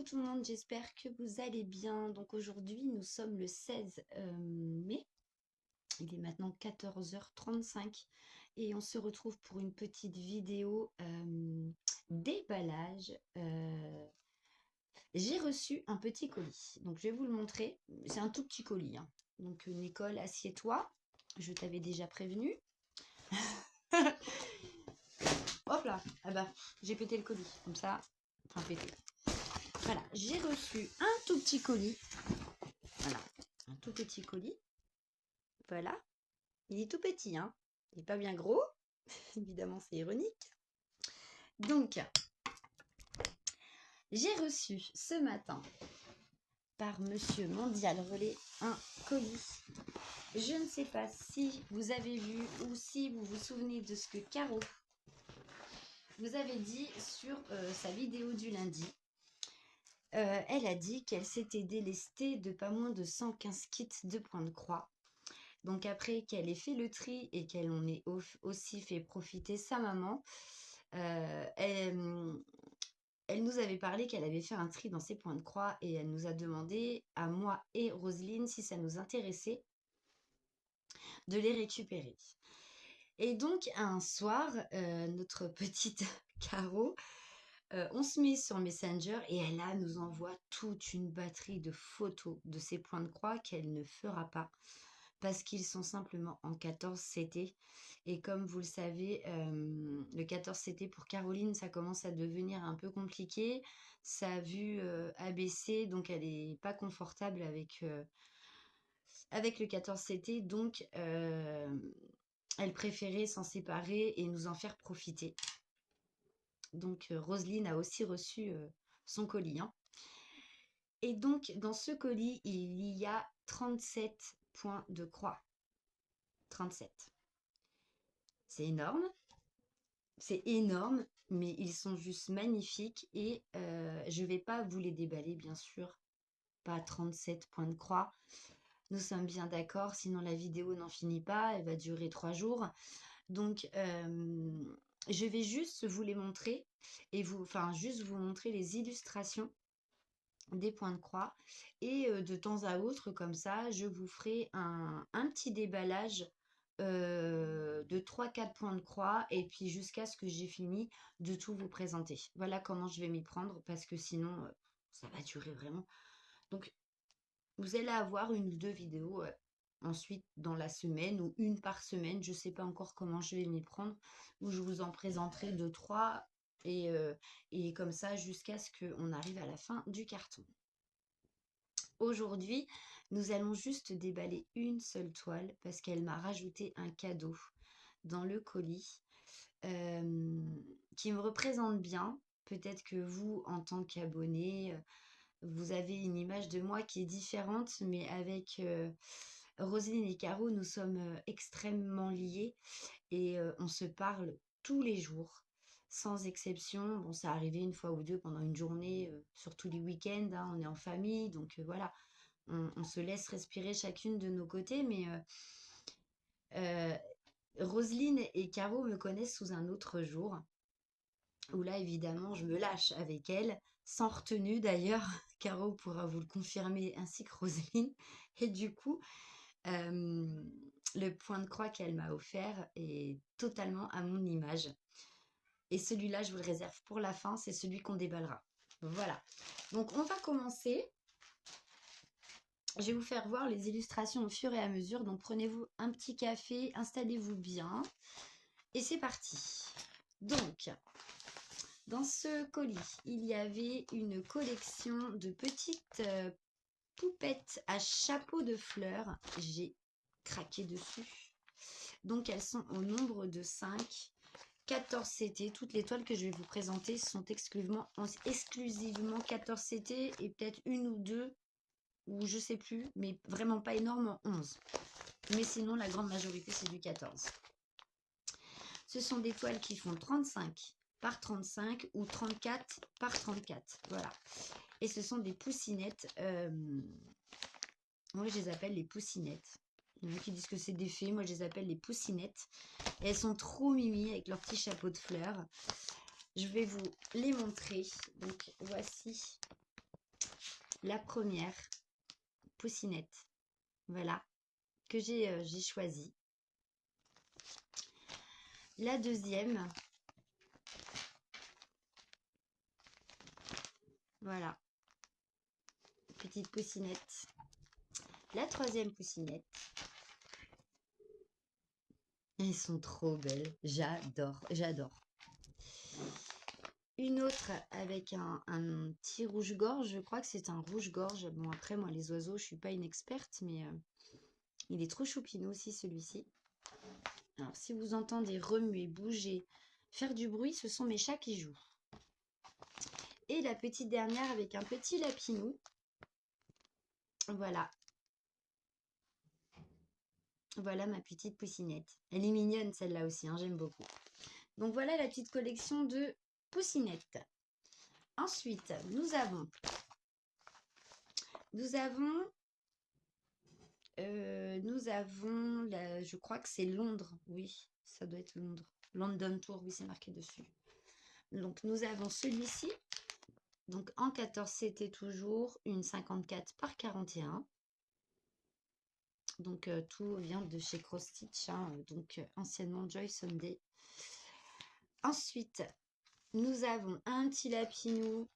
Coucou tout le monde, j'espère que vous allez bien. Donc aujourd'hui, nous sommes le 16 mai. Il est maintenant 14h35 et on se retrouve pour une petite vidéo déballage. J'ai reçu un petit colis. Donc je vais vous le montrer. C'est un tout petit colis, hein. Donc Nicole, assieds-toi. Je t'avais déjà prévenu. Hop là. Ah bah, j'ai pété le colis. Comme ça, enfin pété. Voilà, j'ai reçu un tout petit colis. Voilà, un tout petit colis. Voilà, il est tout petit, hein. Il n'est pas bien gros. Évidemment, c'est ironique. Donc, j'ai reçu ce matin par Monsieur Mondial Relais un colis. Je ne sais pas si vous avez vu ou si vous vous souvenez de ce que Caro vous avait dit sur sa vidéo du lundi. Elle a dit qu'elle s'était délestée de pas moins de 115 kits de points de croix. Donc après qu'elle ait fait le tri et qu'elle en ait aussi fait profiter sa maman, elle nous avait parlé qu'elle avait fait un tri dans ses points de croix et elle nous a demandé, à moi et Roselyne, si ça nous intéressait de les récupérer. Et donc un soir, notre petite Caro, on se met sur Messenger et elle nous envoie toute une batterie de photos de ses points de croix qu'elle ne fera pas parce qu'ils sont simplement en 14 CT. Et comme vous le savez, le 14 CT pour Caroline, ça commence à devenir un peu compliqué. Sa vue a baissé, donc elle n'est pas confortable avec le 14 CT. Donc, elle préférait s'en séparer et nous en faire profiter. Donc, Roselyne a aussi reçu son colis, hein. Et donc, dans ce colis, il y a 37 points de croix. 37. C'est énorme. C'est énorme, mais ils sont juste magnifiques. Et je ne vais pas vous les déballer, bien sûr. Pas 37 points de croix. Nous sommes bien d'accord, sinon la vidéo n'en finit pas. Elle va durer 3 jours. Donc, je vais juste vous les montrer. Et juste vous montrer les illustrations des points de croix. Et de temps à autre, comme ça, je vous ferai un petit déballage de 3-4 points de croix et puis jusqu'à ce que j'ai fini de tout vous présenter. Voilà comment je vais m'y prendre parce que sinon, ça va durer vraiment. Donc, vous allez avoir une ou deux vidéos ensuite dans la semaine ou une par semaine. Je ne sais pas encore comment je vais m'y prendre, où je vous en présenterai 2-3 et comme ça jusqu'à ce qu'on arrive à la fin du carton. Aujourd'hui, nous allons juste déballer une seule toile parce qu'elle m'a rajouté un cadeau dans le colis qui me représente bien. Peut-être que vous, en tant qu'abonné, vous avez une image de moi qui est différente, mais avec Roselyne et Caro, nous sommes extrêmement liés et on se parle tous les jours, sans exception. Bon, ça arrivait une fois ou deux pendant une journée, surtout les week-ends, hein, on est en famille, donc voilà, on se laisse respirer chacune de nos côtés, mais euh, Roselyne et Caro me connaissent sous un autre jour, où là, évidemment, je me lâche avec elle, sans retenue d'ailleurs. Caro pourra vous le confirmer, ainsi que Roselyne. Et du coup, le point de croix qu'elle m'a offert est totalement à mon image. Et celui-là, je vous le réserve pour la fin, c'est celui qu'on déballera. Voilà. Donc, on va commencer. Je vais vous faire voir les illustrations au fur et à mesure. Donc, prenez-vous un petit café, installez-vous bien. Et c'est parti. Donc, dans ce colis, il y avait une collection de petites poupettes à chapeau de fleurs. J'ai craqué dessus. Donc, elles sont au nombre de 5. 14 CT. Toutes les toiles que je vais vous présenter sont exclusivement 14 CT et peut-être une ou deux, ou je sais plus, mais vraiment pas énorme en 11. Mais sinon, la grande majorité, c'est du 14. Ce sont des toiles qui font 35 par 35 ou 34 par 34. Voilà. Et ce sont des poussinettes. Moi, je les appelle les poussinettes. Il y en a qui disent que c'est des fées. Moi, je les appelle les poussinettes. Et elles sont trop mimi avec leur petit chapeau de fleurs. Je vais vous les montrer. Donc, voici la première poussinette. Voilà, que j'ai choisie. La deuxième, voilà, petite poussinette. La troisième poussinette. Elles sont trop belles, j'adore, j'adore. Une autre avec un petit rouge-gorge, je crois que c'est un rouge-gorge. Bon, après, moi, les oiseaux, je suis pas une experte, mais il est trop choupinou aussi, celui-ci. Alors, si vous entendez remuer, bouger, faire du bruit, ce sont mes chats qui jouent. Et la petite dernière avec un petit lapinou. Voilà. Voilà ma petite poussinette. Elle est mignonne, celle-là aussi, hein, j'aime beaucoup. Donc, voilà la petite collection de poussinettes. Ensuite, nous avons je crois que c'est Londres, oui, ça doit être Londres. London Tour, oui, c'est marqué dessus. Donc, nous avons celui-ci. Donc, en 14 CT toujours, une 54 par 41. Donc, tout vient de chez Cross Stitch, hein, donc anciennement Joy Sunday. Ensuite, nous avons un petit lapinou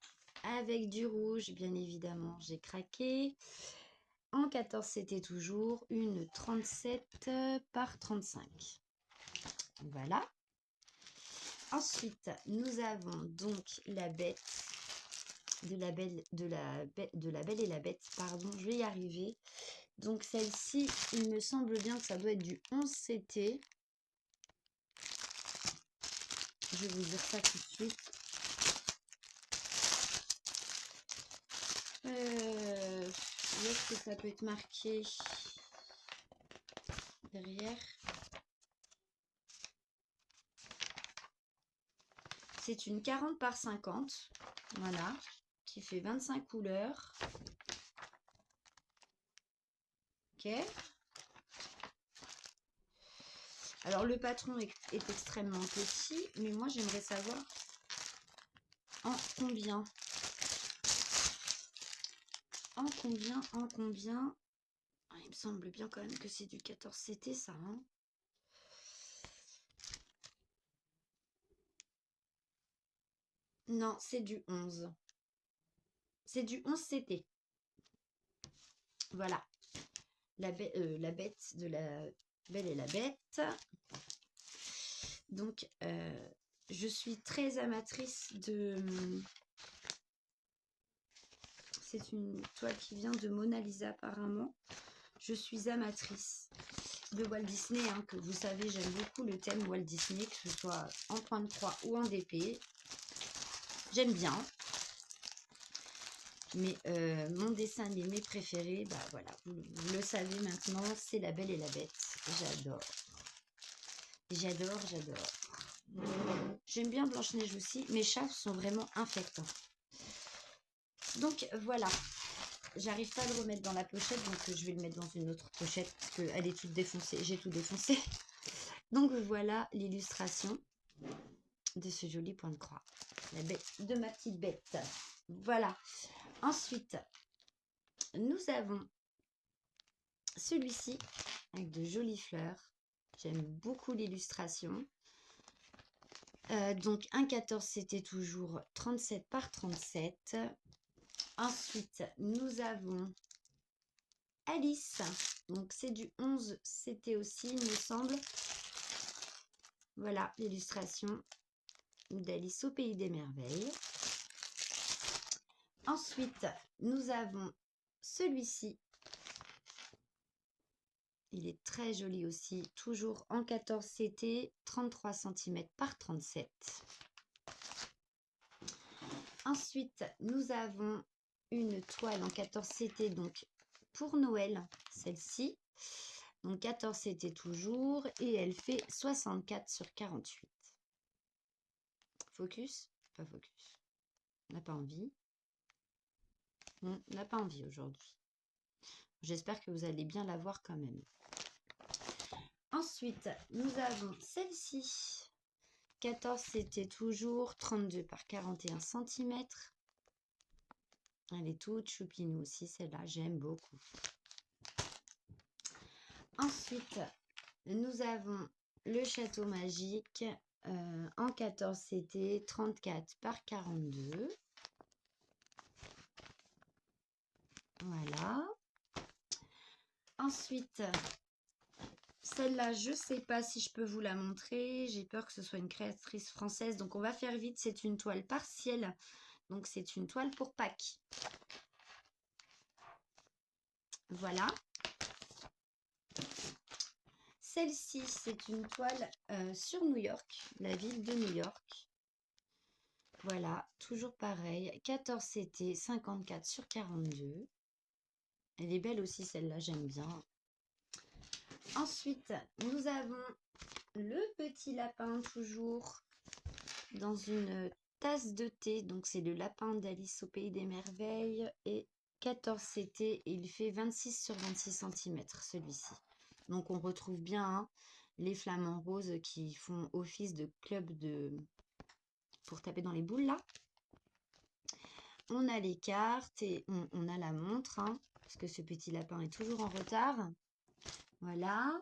avec du rouge, bien évidemment, j'ai craqué. En 14 c'était toujours une 37 par 35. Voilà. Ensuite, nous avons donc la bête de la belle et la bête, pardon, je vais y arriver. Donc celle-ci, il me semble bien que ça doit être du 11 CT. Je vais vous dire ça tout de suite. Où est-ce que ça peut être marqué derrière? C'est une 40 par 50, voilà, qui fait 25 couleurs. Ok. Alors le patron est extrêmement petit, mais moi j'aimerais savoir en combien. En combien. Ah, il me semble bien quand même que c'est du 14 CT ça, hein. Non, c'est du 11. C'est du 11 CT. Voilà. La bête de la belle et la bête. Donc, je suis très amatrice de... C'est une toile qui vient de Mona Lisa apparemment. Je suis amatrice de Walt Disney, hein, que vous savez, j'aime beaucoup le thème Walt Disney, que ce soit en point de croix ou en DP. J'aime bien. Mais mon dessin animé préféré, bah voilà, vous le savez maintenant, c'est La Belle et la Bête. J'adore. J'adore, j'adore. J'aime bien Blanche-Neige aussi. Mes chats sont vraiment infectants. Donc voilà. J'arrive pas à le remettre dans la pochette, donc je vais le mettre dans une autre pochette parce qu'elle est toute défoncée. J'ai tout défoncé. Donc voilà l'illustration de ce joli point de croix. La bête de ma petite bête. Voilà. Ensuite, nous avons celui-ci avec de jolies fleurs. J'aime beaucoup l'illustration. Donc un 14 c'était toujours 37 par 37. Ensuite, nous avons Alice. Donc c'est du 11 c'était aussi, il me semble. Voilà l'illustration d'Alice au Pays des Merveilles. Ensuite, nous avons celui-ci. Il est très joli aussi, toujours en 14 CT, 33 cm par 37. Ensuite, nous avons une toile en 14 CT, donc pour Noël, celle-ci. Donc 14 CT toujours, et elle fait 64 sur 48. Focus? Pas focus. On n'a pas envie. On n'a pas envie aujourd'hui. J'espère que vous allez bien la voir quand même. Ensuite, nous avons celle-ci. 14, c'était toujours 32 par 41 cm. Elle est toute choupinou aussi, celle-là, j'aime beaucoup. Ensuite, nous avons le château magique en 14 CT, 34 par 42. Voilà. Ensuite, celle-là, je ne sais pas si je peux vous la montrer. J'ai peur que ce soit une créatrice française. Donc, on va faire vite. C'est une toile partielle. Donc, c'est une toile pour Pâques. Voilà. Celle-ci, c'est une toile sur New York, la ville de New York. Voilà, toujours pareil. 14 CT, 54 sur 42. Elle est belle aussi, celle-là, j'aime bien. Ensuite, nous avons le petit lapin, toujours dans une tasse de thé. Donc, c'est le lapin d'Alice au Pays des Merveilles. Et 14 CT, et il fait 26 sur 26 cm, celui-ci. Donc, on retrouve bien hein, les flamants roses qui font office de club pour taper dans les boules, là. On a les cartes et on a la montre, hein, parce que ce petit lapin est toujours en retard. Voilà.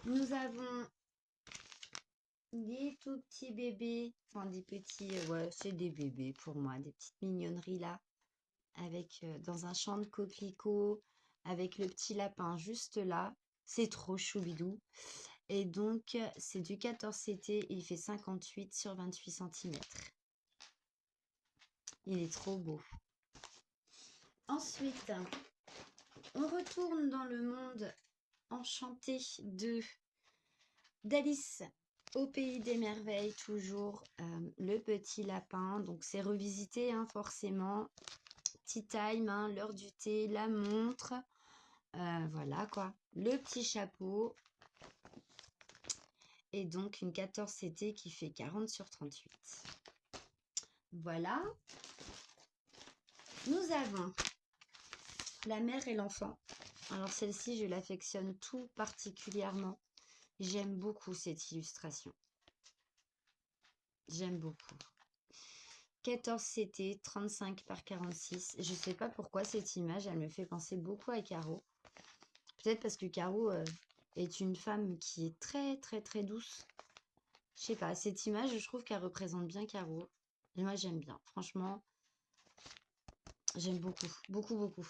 Nous avons des tout petits bébés, enfin des petits, ouais, c'est des bébés pour moi, des petites mignonneries là, avec dans un champ de coquelicots, avec le petit lapin juste là. C'est trop choubidou. Et donc, c'est du 14 CT et il fait 58 sur 28 cm. Il est trop beau. Ensuite, on retourne dans le monde enchanté d'Alice au Pays des Merveilles, toujours le petit lapin. Donc, c'est revisité, hein, forcément. Tea time, hein, l'heure du thé, la montre. Voilà, quoi. Le petit chapeau. Et donc, une 14 CT qui fait 40 sur 38. Voilà. Nous avons la mère et l'enfant. Alors, celle-ci, je l'affectionne tout particulièrement. J'aime beaucoup cette illustration. J'aime beaucoup. 14 CT, 35 par 46. Je ne sais pas pourquoi cette image, elle me fait penser beaucoup à Caro. Peut-être parce que Caro est une femme qui est très, très, très douce. Je sais pas, cette image, je trouve qu'elle représente bien Caro. Et moi, j'aime bien. Franchement, j'aime beaucoup, beaucoup, beaucoup.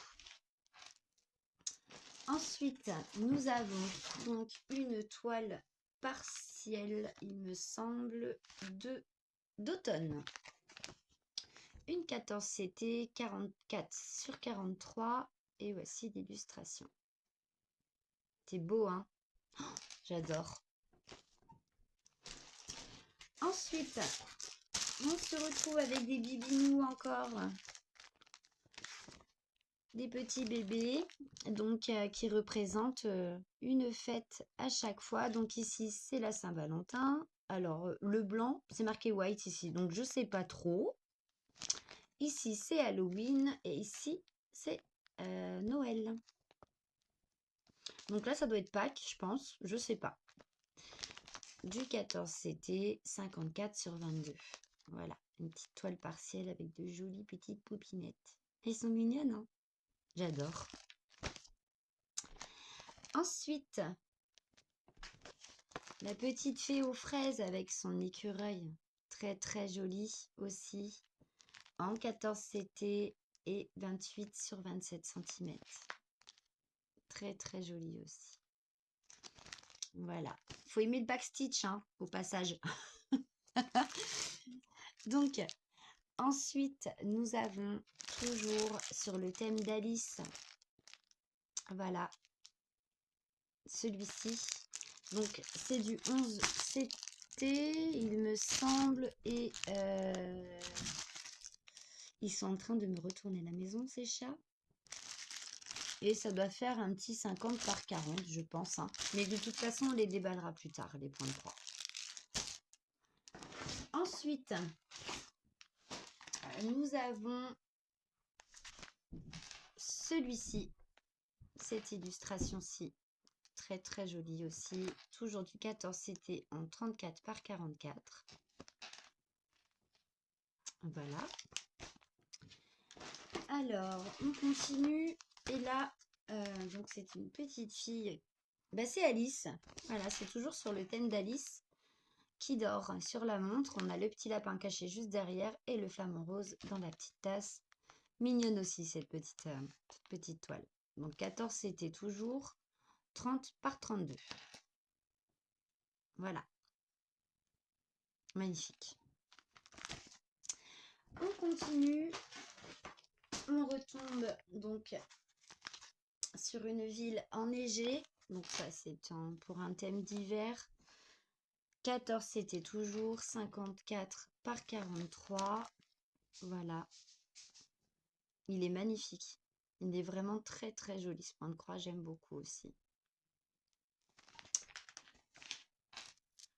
Ensuite, nous avons donc une toile partielle, il me semble, d'automne. Une 14 CT, 44 sur 43. Et voici l'illustration. C'est beau, hein? Oh, j'adore. Ensuite, on se retrouve avec des bibinous encore. Des petits bébés, donc qui représentent une fête à chaque fois. Donc ici, c'est la Saint-Valentin. Alors, le blanc, c'est marqué white ici, donc je sais pas trop. Ici, c'est Halloween et ici, c'est Noël. Donc là, ça doit être Pâques, je pense. Je sais pas. Du 14 CT, 54 sur 22. Voilà, une petite toile partielle avec de jolies petites poupinettes. Elles sont mignonnes, hein? J'adore. Ensuite, la petite fée aux fraises avec son écureuil. Très, très jolie aussi. En 14 CT et 28 sur 27 cm. Très, très jolie aussi. Voilà. Il faut aimer le backstitch, hein, au passage. Donc, ensuite, nous avons toujours sur le thème d'Alice, voilà, celui-ci. Donc, c'est du 11 CT, il me semble, et ils sont en train de me retourner la maison, ces chats. Et ça doit faire un petit 50 par 40, je pense. Hein. Mais de toute façon, on les déballera plus tard, les points de croix. Ensuite, nous avons celui-ci, cette illustration-ci, très très jolie aussi, toujours du 14 CT en 34 par 44. Voilà. Alors, on continue. Et là, donc c'est une petite fille. Bah, c'est Alice. Voilà, c'est toujours sur le thème d'Alice qui dort sur la montre. On a le petit lapin caché juste derrière et le flamant rose dans la petite tasse. Mignonne aussi cette petite toile. Donc 14, c'était toujours 30 par 32. Voilà. Magnifique. On continue. On retombe donc sur une ville enneigée. Donc ça, c'est pour un thème d'hiver. 14, c'était toujours 54 par 43. Voilà. Il est magnifique. Il est vraiment très très joli ce point de croix. J'aime beaucoup aussi.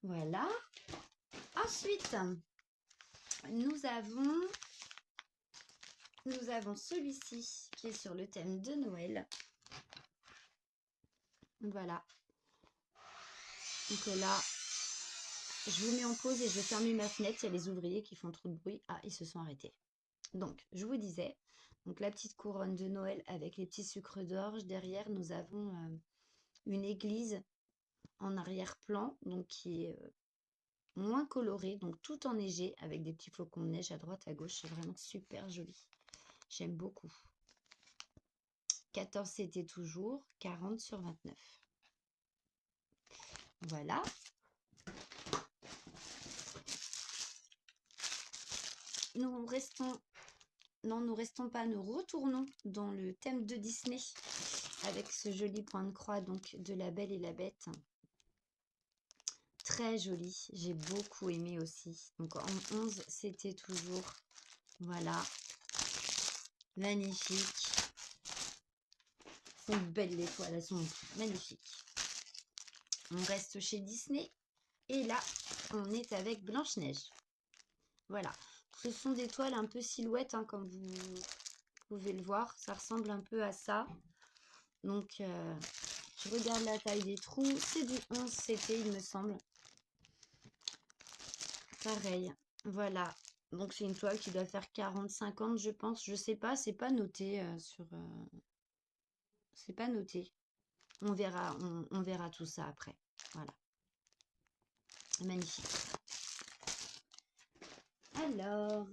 Voilà. Ensuite, nous avons celui-ci qui est sur le thème de Noël. Voilà. Donc là, je vous mets en pause et je vais fermer ma fenêtre. Il y a les ouvriers qui font trop de bruit. Ah, ils se sont arrêtés. Donc, je vous disais, donc la petite couronne de Noël avec les petits sucres d'orge. Derrière, nous avons une église en arrière-plan, donc qui est moins colorée, donc tout enneigé avec des petits flocons de neige à droite, à gauche. C'est vraiment super joli. J'aime beaucoup. 14, c'était toujours 40 sur 29. Voilà. Nous restons pas, nous retournons dans le thème de Disney avec ce joli point de croix donc de La Belle et la Bête. Très joli, j'ai beaucoup aimé aussi. Donc en 11, c'était toujours, voilà, magnifique. Elles sont belles les toiles, elles sont magnifiques. On reste chez Disney et là, on est avec Blanche-Neige. Voilà, ce sont des toiles un peu silhouettes, hein, comme vous pouvez le voir. Ça ressemble un peu à ça. Donc, je regarde la taille des trous. C'est du 11 CT, il me semble. Pareil. Voilà. Donc, c'est une toile qui doit faire 40-50, je pense. Je sais pas, c'est pas noté c'est pas noté. On verra tout ça après. Voilà. Magnifique. Alors,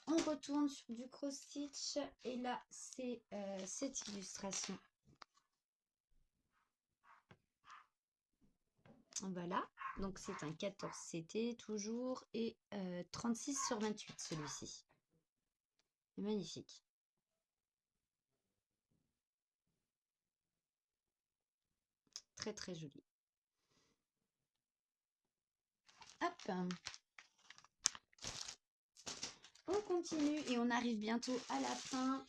on retourne sur du cross-stitch. Et là, c'est cette illustration. Voilà, donc c'est un 14 CT toujours et 36 sur 28 celui-ci. Magnifique. Très très joli. Hop. On continue et on arrive bientôt à la fin.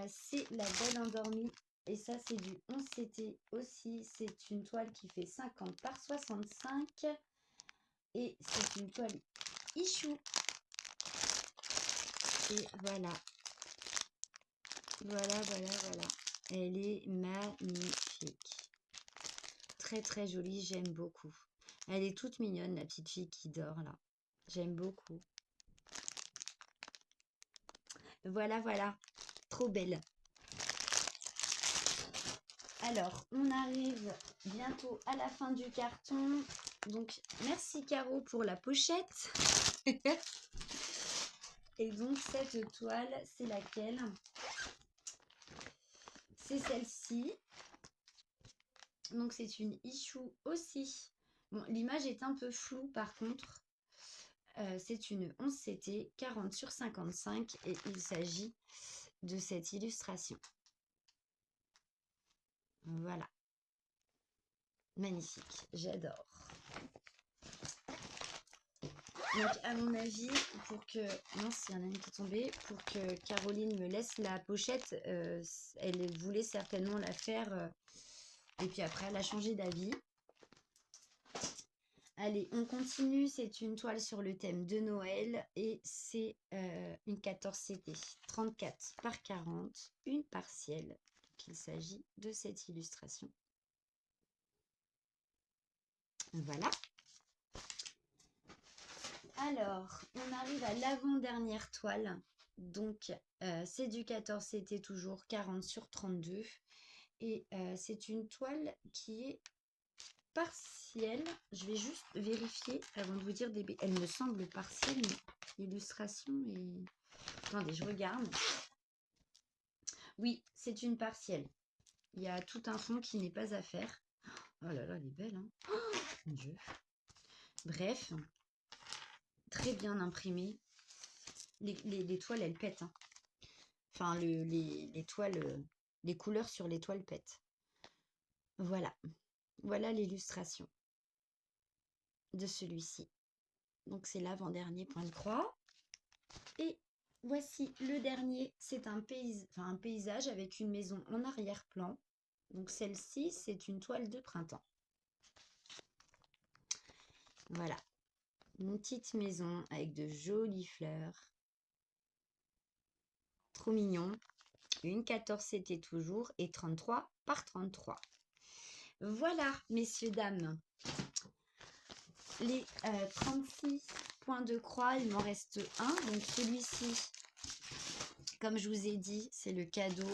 C'est La Belle Endormie. Et ça, c'est du 11 CT aussi. C'est une toile qui fait 50 par 65. Et c'est une toile Ichou. Et voilà. Voilà. Elle est magnifique. Très très jolie, j'aime beaucoup. Elle est toute mignonne, la petite fille qui dort là. J'aime beaucoup. Voilà. Trop belle. Alors, on arrive bientôt à la fin du carton. Donc, merci Caro pour la pochette. Et donc, cette toile, c'est laquelle? C'est celle-ci. Donc, c'est une Ichou aussi. Bon, l'image est un peu floue par contre. C'est une 11 CT 40 sur 55 et il s'agit de cette illustration. Voilà. Magnifique, j'adore. Donc à mon avis, pour que... Mince, il y en a une qui est tombée. Pour que Caroline me laisse la pochette, elle voulait certainement la faire. Et puis après, elle a changé d'avis. Allez, on continue. C'est une toile sur le thème de Noël. Et c'est une 14 CT. 34 par 40. Une partielle. Donc il s'agit de cette illustration. Voilà. Alors, on arrive à l'avant-dernière toile. Donc, c'est du 14 CT toujours, 40 sur 32. Et c'est une toile qui est partielle. Je vais juste vérifier avant de vous dire des... Elle me semble partielle, mais l'illustration est... Attendez, je regarde. Oui, c'est une partielle. Il y a tout un fond qui n'est pas à faire. Oh là là, elle est belle, hein. Oh, mon Dieu. Bref, très bien imprimée. Les toiles, elles pètent, hein. Enfin, les toiles, les couleurs sur les toiles pètent. Voilà. Voilà l'illustration de celui-ci. Donc, c'est l'avant-dernier point de croix. Et voici le dernier. C'est un paysage avec une maison en arrière-plan. Donc, celle-ci, c'est une toile de printemps. Voilà. Une petite maison avec de jolies fleurs. Trop mignon. Une 14 CT toujours et 33 par 33. Voilà, messieurs, dames. Les 36 points de croix, il m'en reste un. Donc celui-ci, comme je vous ai dit, c'est le cadeau,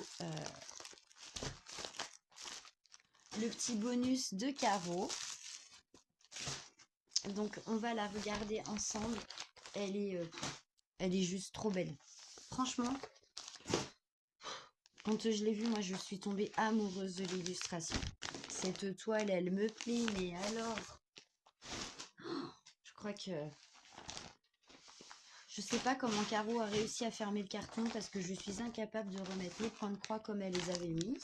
le petit bonus de Caro. Donc on va la regarder ensemble. Elle est juste trop belle. Franchement, quand je l'ai vue, moi je suis tombée amoureuse de l'illustration. Cette toile, elle me plaît, mais alors, je crois que... Je sais pas comment Caro a réussi à fermer le carton parce que je suis incapable de remettre les points de croix comme elle les avait mis.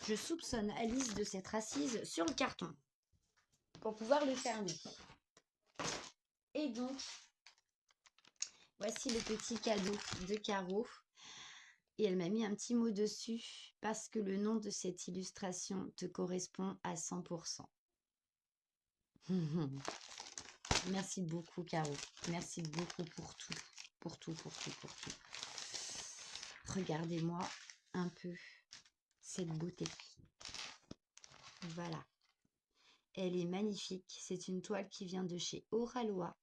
Je soupçonne Alice de s'être assise sur le carton pour pouvoir le fermer. Et donc, voici le petit cadeau de Caro. Et elle m'a mis un petit mot dessus parce que le nom de cette illustration te correspond à 100%. Merci beaucoup, Caro. Merci beaucoup pour tout. Pour tout, pour tout, pour tout. Regardez-moi un peu cette beauté. Voilà. Elle est magnifique. C'est une toile qui vient de chez Oralois.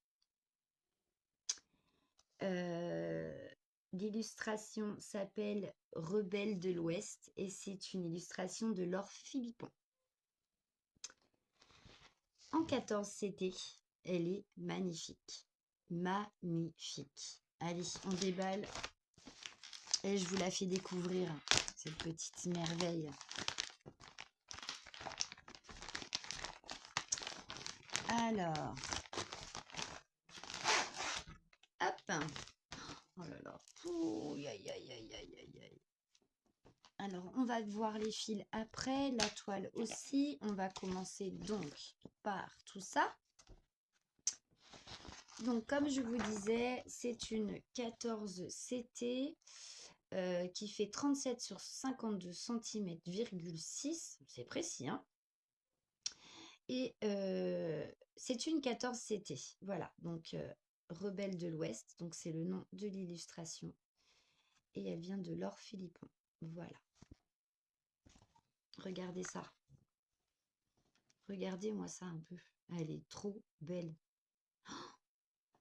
L'illustration s'appelle Rebelle de l'Ouest et c'est une illustration de Laure Philippon. En 14 CT, elle est magnifique. Magnifique. Allez, on déballe et je vous la fais découvrir, cette petite merveille. Alors, hop. Oh là là. Ouh, aïe, aïe, aïe, aïe, aïe, aïe. Alors, on va voir les fils après, la toile aussi. On va commencer donc par tout ça. Donc, comme je vous disais, c'est une 14 CT qui fait 37 sur 52 cm,6. C'est précis, hein. Et c'est une 14 CT. Voilà, donc Rebelle de l'Ouest. Donc, c'est le nom de l'illustration. Et elle vient de Laure Philippon. Voilà. Regardez ça. Regardez-moi ça un peu. Elle est trop belle. Oh,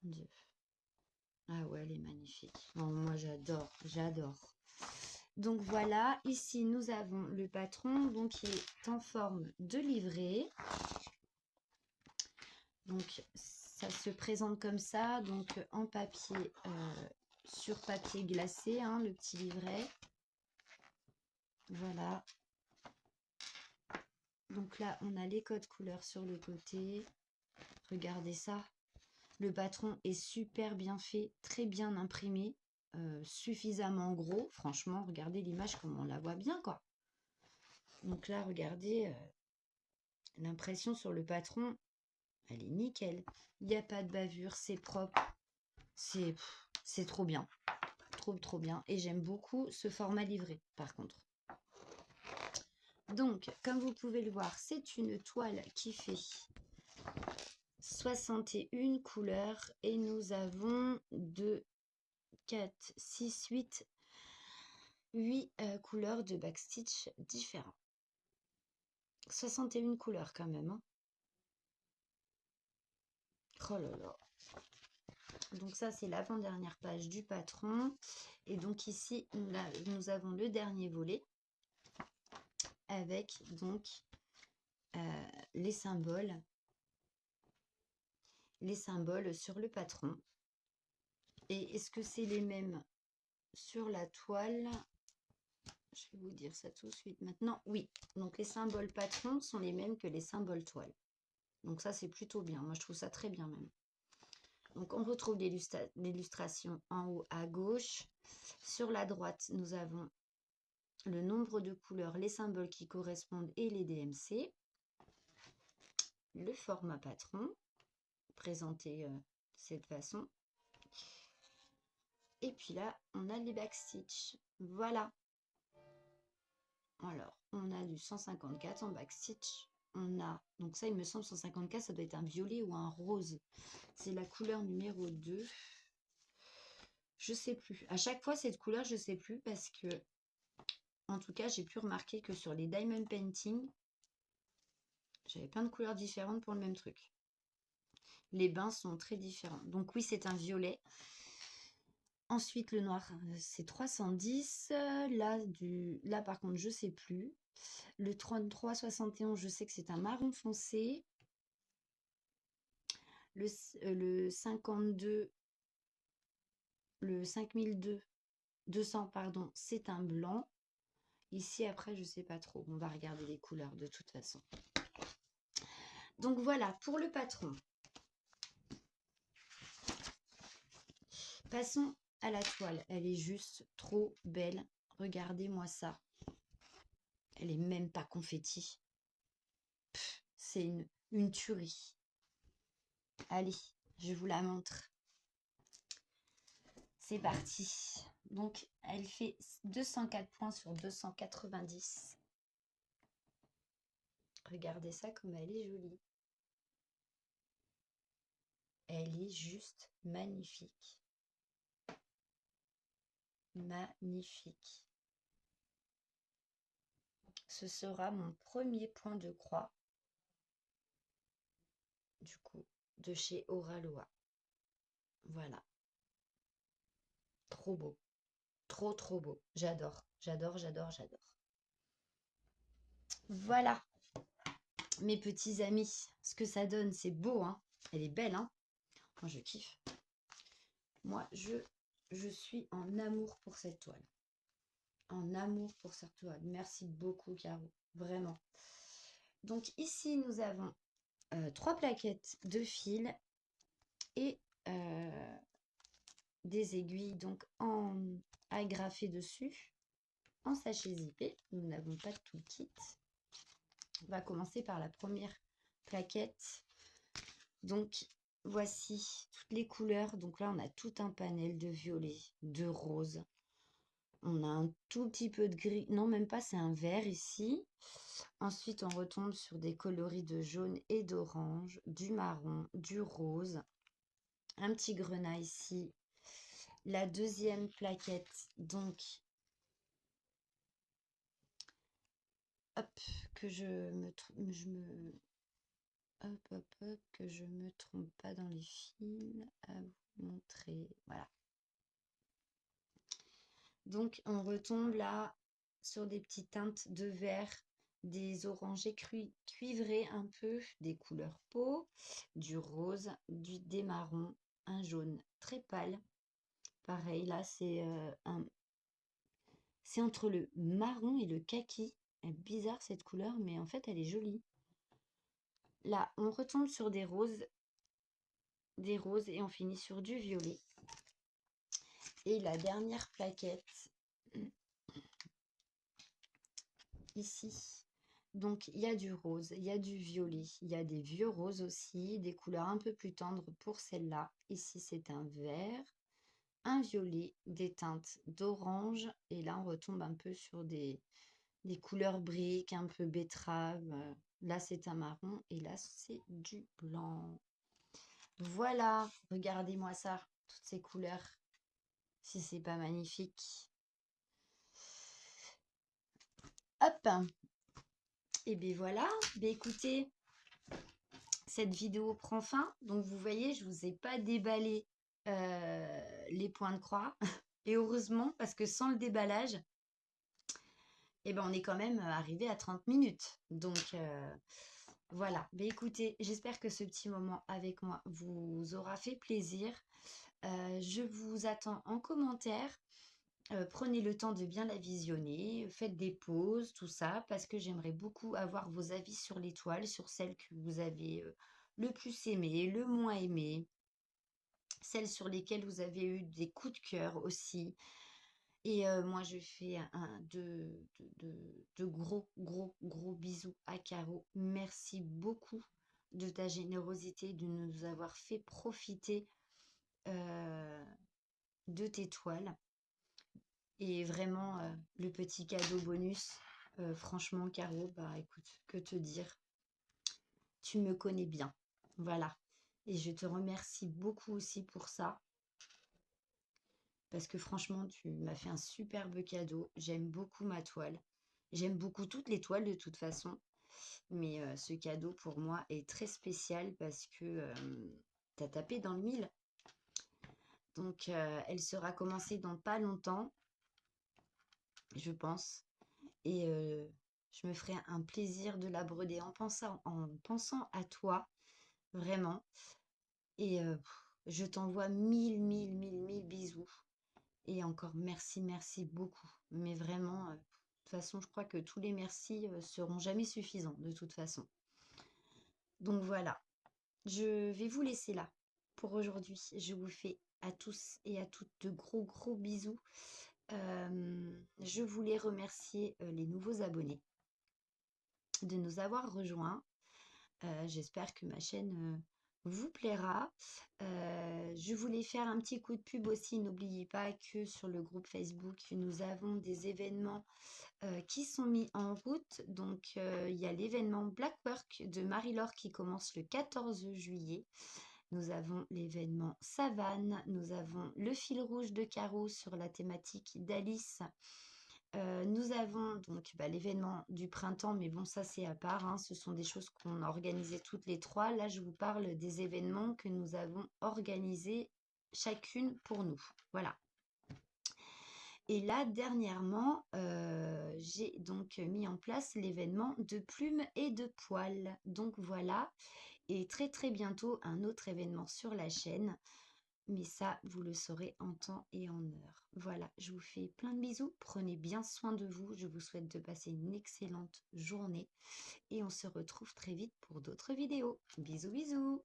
mon Dieu. Ah ouais, elle est magnifique. Bon, moi, j'adore, j'adore. Donc voilà, ici, nous avons le patron, donc qui est en forme de livret. Donc, ça se présente comme ça, donc en papier, sur papier glacé, hein, le petit livret. Voilà. Donc là, on a les codes couleurs sur le côté. Regardez ça. Le patron est super bien fait, très bien imprimé, suffisamment gros. Franchement, regardez l'image comme on la voit bien, quoi. Donc là, regardez, l'impression sur le patron, elle est nickel. Il n'y a pas de bavure, c'est propre. C'est trop bien. Trop bien. Et j'aime beaucoup ce format livré, par contre. Donc, comme vous pouvez le voir, c'est une toile qui fait 61 couleurs. Et nous avons 2, 4, 6, 8 couleurs de backstitch différents. 61 couleurs quand même, hein. Oh là là. Donc ça, c'est l'avant-dernière page du patron. Et donc ici, nous avons le dernier volet avec donc les symboles sur le patron. Et est-ce que c'est les mêmes sur la toile? Je vais vous dire ça tout de suite maintenant. Oui, donc les symboles patrons sont les mêmes que les symboles toile. Donc ça, c'est plutôt bien. Moi, je trouve ça très bien même. Donc on retrouve l'illustration en haut à gauche. Sur la droite, nous avons le nombre de couleurs, les symboles qui correspondent et les DMC. Le format patron, présenté de cette façon. Et puis là, on a les backstitch. Voilà. Alors, on a du 154 en backstitch. On a, donc ça, il me semble, 154, ça doit être un violet ou un rose. C'est la couleur numéro 2. Je sais plus. À chaque fois, cette couleur, je sais plus parce que, en tout cas, j'ai pu remarquer que sur les diamond painting, j'avais plein de couleurs différentes pour le même truc. Les bains sont très différents. Donc oui, c'est un violet. Ensuite, le noir, c'est 310. Là, par contre, je sais plus. Le 3371, je sais que c'est un marron foncé. Le 52, le 5200, pardon, c'est un blanc. Ici, après, je sais pas trop. On va regarder les couleurs de toute façon. Donc voilà, pour le patron. Passons à la toile. Elle est juste trop belle. Regardez-moi ça. Elle est même pas confetti. C'est une tuerie. Allez, je vous la montre. C'est parti. Donc, elle fait 204 points sur 290. Regardez ça comme elle est jolie. Elle est juste magnifique. Magnifique. Ce sera mon premier point de croix, du coup, de chez Oraloa. Voilà. Trop beau. Trop, trop beau. J'adore. J'adore, j'adore, j'adore. Voilà, mes petits amis. Ce que ça donne, c'est beau, hein. Elle est belle, hein. Moi, je kiffe. Moi, je suis en amour pour cette toile. En amour pour cette toile. Merci beaucoup, Caro. Vraiment. Donc, ici, nous avons 3 plaquettes de fil et des aiguilles donc agrafées dessus en sachet zippé. Nous n'avons pas tout le kit. On va commencer par la première plaquette. Donc voici toutes les couleurs. Donc là on a tout un panel de violet, de rose. On a un tout petit peu de gris. Non, même pas, c'est un vert ici. Ensuite on retombe sur des coloris de jaune et d'orange, du marron, du rose. Un petit grenat ici. La deuxième plaquette, donc, hop, que que je me trompe pas dans les fils à vous montrer. Voilà. Donc, on retombe là sur des petites teintes de vert, des orangés cuivrés un peu, des couleurs peau, du rose, des marrons, un jaune très pâle. Pareil, là, c'est entre le marron et le kaki. Elle est bizarre cette couleur, mais en fait, elle est jolie. Là, on retombe sur des roses et on finit sur du violet. Et la dernière plaquette, ici. Donc, il y a du rose, il y a du violet, il y a des vieux roses aussi, des couleurs un peu plus tendres pour celle-là. Ici, c'est un vert, un violet, des teintes d'orange. Et là, on retombe un peu sur des couleurs briques, un peu betterave. Là, c'est un marron et là, c'est du blanc. Voilà, regardez-moi ça, toutes ces couleurs. Si c'est pas magnifique. Hop. Et bien voilà. Ben écoutez, cette vidéo prend fin. Donc vous voyez, je vous ai pas déballé les points de croix. Et heureusement, parce que sans le déballage, eh ben, on est quand même arrivé à 30 minutes. Donc, voilà. Mais écoutez, j'espère que ce petit moment avec moi vous aura fait plaisir. Je vous attends en commentaire. Prenez le temps de bien la visionner, faites des pauses, tout ça, parce que j'aimerais beaucoup avoir vos avis sur l'étoile, sur celles que vous avez le plus aimé, le moins aimé, celles sur lesquelles vous avez eu des coups de cœur aussi. Et moi, je fais de gros, gros, gros bisous à Caro. Merci beaucoup de ta générosité, de nous avoir fait profiter euh, de tes toiles. Et vraiment, le petit cadeau bonus, franchement, Caro, bah écoute, que te dire? Tu me connais bien. Voilà. Et je te remercie beaucoup aussi pour ça, parce que franchement, tu m'as fait un superbe cadeau. J'aime beaucoup ma toile. J'aime beaucoup toutes les toiles de toute façon. Mais ce cadeau pour moi est très spécial parce que t'as tapé dans le mille. Donc elle sera commencée dans pas longtemps, je pense. Et je me ferai un plaisir de la broder en pensant à toi, vraiment. Et je t'envoie mille, mille, mille, mille bisous. Et encore merci, merci beaucoup. Mais vraiment, de toute façon, je crois que tous les merci seront jamais suffisants, de toute façon. Donc voilà, je vais vous laisser là pour aujourd'hui. Je vous fais à tous et à toutes de gros, gros bisous. Je voulais remercier les nouveaux abonnés de nous avoir rejoints. J'espère que ma chaîne vous plaira. Je voulais faire un petit coup de pub aussi. N'oubliez pas que sur le groupe Facebook, nous avons des événements qui sont mis en route. Donc, il y a l'événement Black Work de Marie-Laure qui commence le 14 juillet. Nous avons l'événement Savane. Nous avons le fil rouge de Caro sur la thématique d'Alice. Nous avons donc l'événement du printemps, mais bon, ça c'est à part, hein. Ce sont des choses qu'on a organisées toutes les trois. Là, je vous parle des événements que nous avons organisés chacune pour nous. Voilà. Et là, dernièrement, j'ai donc mis en place l'événement de plumes et de poils. Donc voilà. Et très très bientôt, un autre événement sur la chaîne. Mais ça, vous le saurez en temps et en heure. Voilà, je vous fais plein de bisous. Prenez bien soin de vous. Je vous souhaite de passer une excellente journée. Et on se retrouve très vite pour d'autres vidéos. Bisous, bisous.